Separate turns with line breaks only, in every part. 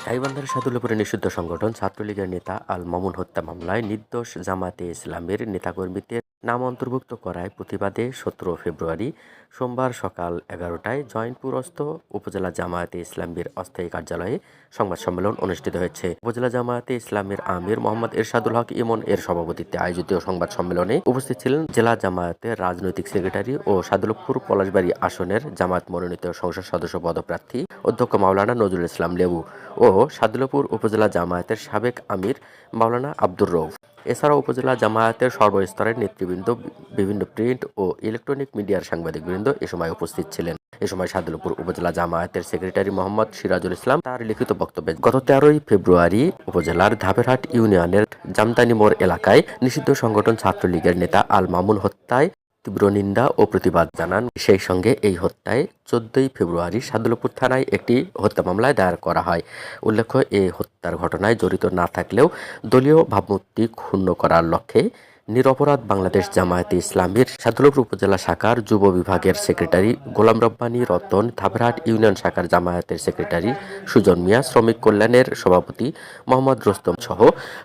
গাইবান্ধার সাদুল্লাপুরে নিষিদ্ধ সংগঠন ছাত্রলীগের নেতা আল মামুন হত্যা মামলায় নির্দোষ জামায়াতে ইসলামের নেতাকর্মীদের নাম অন্তর্ভুক্ত করায় প্রতিবাদে 17 ফেব্রুয়ারি সোমবার সকাল 11টায় জয়ন্তপুরস্থ উপজেলা জামায়াতে ইসলামীর অস্থায়ী কার্যালয়ে সংবাদ সম্মেলন অনুষ্ঠিত হয়েছে। উপজেলা জামায়াতে ইসলামের আমির মোহাম্মদ এরশাদুল হক ইমন এর সভাপতিত্বে আয়োজিত সংবাদ সম্মেলনে উপস্থিত ছিলেন জেলা জামায়াতের রাজনৈতিক সেক্রেটারি ও সাদুল্লাপুর পলাশবাড়ী আসনের জামায়াত মনোনীত সংসদ সদস্য পদপ্রার্থী অধ্যক্ষ মাওলানা নজরুল ইসলাম লেবু ও সাদুল্লাপুর উপজেলা জামায়াতের সাবেক আমির মাওলানা আব্দুর রউফ। এছাড়াও উপজেলা জামায়াতের সর্বস্তরের নেতৃবৃন্দ, বিভিন্ন প্রিন্ট ও ইলেকট্রনিক মিডিয়ার সাংবাদিকবৃন্দ এ সময় উপস্থিত ছিলেন। এ সময় সাদুল্লাপুর উপজেলা জামায়াতের সেক্রেটারি মোহাম্মদ সিরাজুল ইসলাম তার লিখিত বক্তব্যে গত 13 ফেব্রুয়ারি উপজেলার ধাপেরহাট ইউনিয়নের জামদানি মোড় এলাকায় নিষিদ্ধ সংগঠন ছাত্রলীগের নেতা আল মামুন হত্যায় তীব্র নিন্দা ও প্রতিবাদ জানান। সেই সঙ্গে এই হত্যায় 14 ফেব্রুয়ারি সাদুল্লাপুর থানায় একটি হত্যা মামলায় দায়ের করা হয়। উল্লেখ্য, এই হত্যার ঘটনায় জড়িত না থাকলেও দলীয় ভাবমূর্তি ক্ষুণ্ণ করার লক্ষ্যে নিরপরাধ বাংলাদেশ জামায়াতে ইসলামীর সাদুল্লাপুর উপজেলা শাখার যুব বিভাগের সেক্রেটারি গোলাম রব্বানী রতন, ধাপেরহাট ইউনিয়ন শাখার জামায়াতের সেক্রেটারি সুজন মিয়া, শ্রমিক কল্যাণের সভাপতি মোহাম্মদ রোস্তম সহ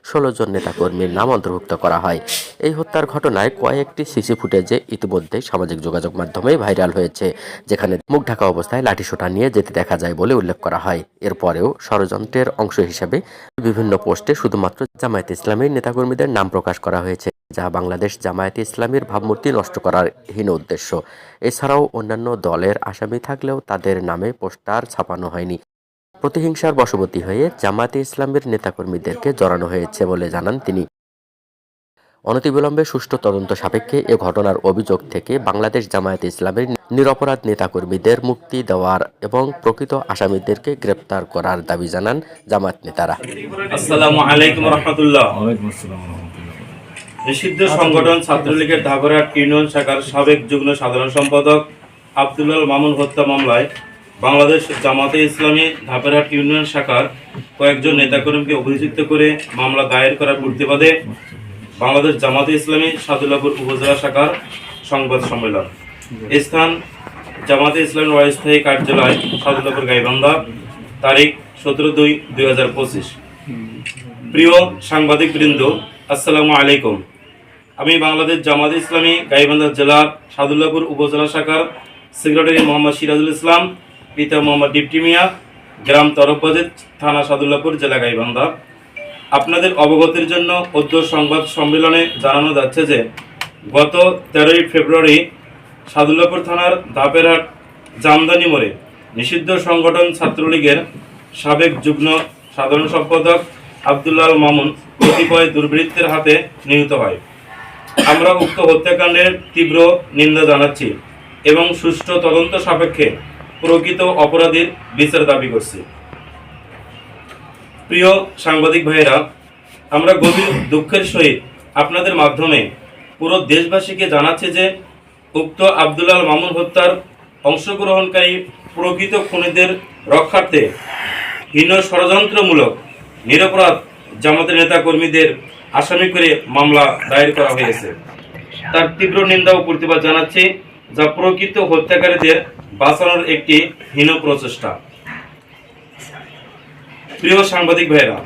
16 জন নেতাকর্মীর নাম অন্তর্ভুক্ত করা হয়। এই হত্যার ঘটনায় কয়েকটি সিসি ফুটেজে ইতিমধ্যে সামাজিক যোগাযোগ মাধ্যমে ভাইরাল হয়েছে, যেখানে মুখ ঢাকা অবস্থায় লাঠিসোঁটা নিয়ে যেতে দেখা যায় বলে উল্লেখ করা হয়। এরপরেও ষড়যন্ত্রের অংশ হিসেবে বিভিন্ন পোস্টে শুধুমাত্র জামায়াতে ইসলামীর নেতাকর্মীদের নাম প্রকাশ করা হয়েছে, যা বাংলাদেশ জামায়াতে ইসলামীর ভাবমূর্তি নষ্ট করার হীন উদ্দেশ্য। এছাড়াও অন্যান্য দলের আসামি থাকলেও তাদের নামে পোস্টার ছাপানো হয়নি। প্রতিহিংসার বশবর্তী হয়ে জামায়াতে ইসলামীর নেতাকর্মীদেরকে জড়ানো হয়েছে বলে জানান তিনি। অনতিবিলম্বে সুষ্ঠু তদন্ত সাপেক্ষে এ ঘটনার অভিযোগ থেকে বাংলাদেশ জামায়াতে ইসলামের নিরপরাধ নেতাকর্মীদের মুক্তি দেওয়ার এবং প্রকৃত আসামিদেরকে গ্রেপ্তার করার দাবি জানান জামায়াত নেতারা।
আসসালামু আলাইকুম রাহমাতুল্লাহ। নিষিদ্ধ সংগঠন ছাত্রলীগের ধাপেরহাট ইউনিয়ন শাখার সাবেক যুগ্ম সাধারণ সম্পাদক আব্দুল মামুন হত্যা মামলায় বাংলাদেশ জামায়াতে ইসলামী ধাপেরহাট ইউনিয়ন শাখার কয়েকজন নেতাকর্মীকে অভিযুক্ত করে মামলা দায়ের করার প্রতিবাদে বাংলাদেশ জামায়াতে ইসলামী সাদুল্লাপুর উপজেলা শাখার সংবাদ সম্মেলন। স্থান জামায়াতে ইসলামীর অস্থায়ী কার্যালয়, সাদুল্লাপুর গাইবান্ধা, তারিখ 17/2/2025। প্রিয় সাংবাদিক বৃন্দ, আসসালামু আলাইকুম। আমি বাংলাদেশ জামায়াতে ইসলামী গাইবান্ধা জেলার সাদুল্লাপুর উপজেলা শাখার সেক্রেটারি মোহাম্মদ সিরাজুল ইসলাম, পিতা মোহাম্মদ ডিপটি মিয়া, গ্রাম তরফবাজার, থানা সাদুল্লাপুর, জেলা গাইবান্ধা। আপনাদের অবগতির জন্য উক্ত সংবাদ সম্মেলনে জানানো যাচ্ছে যে গত 13 ফেব্রুয়ারি সাদুল্লাপুর থানার ধাপেরহাট জামদানি মোড়ে নিষিদ্ধ সংগঠন ছাত্রলীগের সাবেক যুগ্ম সাধারণ সম্পাদক আব্দুল মামুন কতিপয় দুর্বৃত্তের হাতে নিহত হয়। আমরা উক্ত হত্যাকাণ্ডের তীব্র নিন্দা জানাচ্ছি এবং সুষ্ঠু তদন্ত সাপেক্ষে প্রকৃত অপরাধীর বিচার দাবি করছি। প্রিয় সাংবাদিক ভাইয়েরা, আমরা গভীর দুঃখের সহিত আপনাদের মাধ্যমে পুরো দেশবাসীকে জানাচ্ছি যে উক্ত আব্দুল মামুন হত্যার অংশগ্রহণকারী প্রকৃত খুনিদের রক্ষার্থে হীন ষড়যন্ত্রমূলক নিরপরাধ জামাতের নেতা কর্মীদের আসামি করে মামলা দায়ের করা হয়েছে। তার তীব্র নিন্দা ও প্রতিবাদ জানাচ্ছি, যা প্রকৃত হত্যাকারীদের বাঁচানোর একটি হীন প্রচেষ্টা। প্রিয় সাংবাদিক ভাইয়েরা,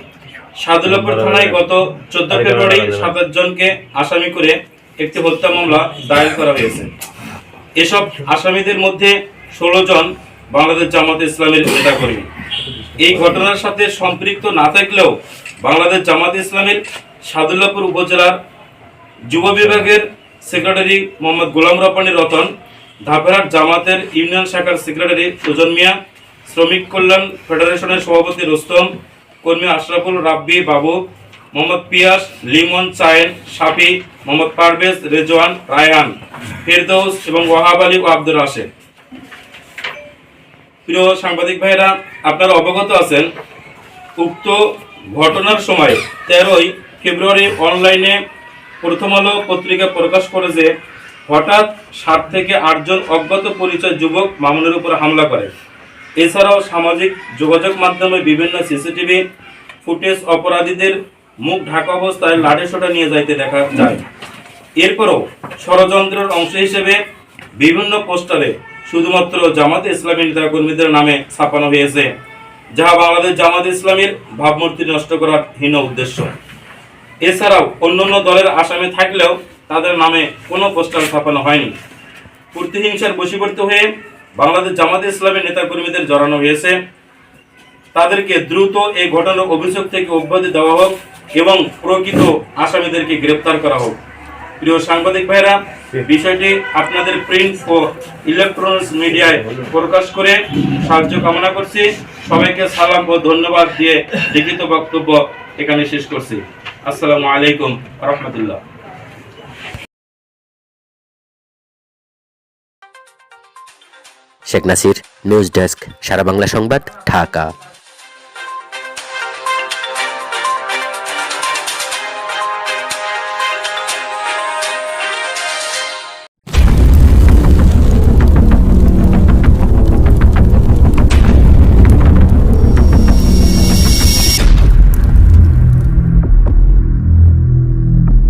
সাদুল্লাপুর থানায় গত 14 ফেব্রুয়ারি 27 জনকে আসামি করে একটি হত্যা মামলা দায়ের করা হয়েছে। এসব আসামিদের মধ্যে 16 জন বাংলাদেশ জামায়াতে ইসলামের নেতাকর্মী। এই ঘটনার সাথে সম্পৃক্ত না থাকলেও বাংলাদেশ জামায়াতে ইসলামের সাদুল্লাপুর উপজেলার যুব বিভাগের সেক্রেটারি মোহাম্মদ গোলাম রব্বানী রতন, ধাপেরহাট জামায়াতের ইউনিয়ন শাখার সেক্রেটারি সুজন মিয়া, শ্রমিক কল্যাণ ফেডারেশনের সভাপতি রোস্তম, কর্মী আশরাফুল রাব্বি বাবু, মোহাম্মদ পিয়াস, লিমন, চায়েন, শাফি, মোহাম্মদ পারভেজ, রেজওয়ান, রায়হান, ফেরদৌস এবং ওয়াহাব আলী ও আব্দুর রাশেদ। প্রিয় সাংবাদিক ভাইরা, আপনারা অবগত আছেন উক্ত ঘটনার সময় 13 ফেব্রুয়ারি অনলাইনে প্রথম আলো পত্রিকা প্রকাশ করে যে হঠাৎ 7 থেকে 8 জন অজ্ঞাত পরিচয় যুবক মামুনের উপর হামলা করে। এছাড়াও সামাজিক যোগাযোগ মাধ্যমে বিভিন্ন সিসিটিভি ফুটেজ অপরাধীদের মুখ ঢাকা অবস্থায় লাঠিসোঁটা নিয়ে যাইতে দেখা যায়। এরপরও ষড়যন্ত্রের অংশ হিসেবে বিভিন্ন পোস্টারে শুধুমাত্র জামাতে ইসলামী নেতাকর্মীদের নামে ছাপানো হয়েছে। যাহা বাংলাদেশ জামাত ইসলামীর ভাবমূর্তি নষ্ট করার হীন উদ্দেশ্য। এছাড়াও অন্যান্য দলের আসামি থাকলেও তাদের নামে কোনো পোস্টার ছাপানো হয়নি। প্রতিহিংসার বশীভূত হয়ে বাংলাদেশ জামাত ইসলামীর নেতাকর্মীদের জড়ানো হয়েছে। তাদেরকে দ্রুত এই ঘটনার অভিযোগ থেকে অব্যাহতি দেওয়া হোক এবং প্রকৃত আসামিদেরকে গ্রেপ্তার করা হোক। প্রিয় সাংবাদিক ভাইরা, বিষয়টি আপনাদের প্রিন্ট ও ইলেকট্রনিক্স মিডিয়ায় প্রকাশ করে সাহায্য কামনা করছি। সবাইকে সালাম ও ধন্যবাদ দিয়ে লিখিত বক্তব্য এখানে শেষ করছি। আসসালামু আলাইকুম ওয়া রাহমাতুল্লাহ।
শেখ নাসির, নিউজ ডেস্ক, সারা বাংলা সংবাদ, ঢাকা।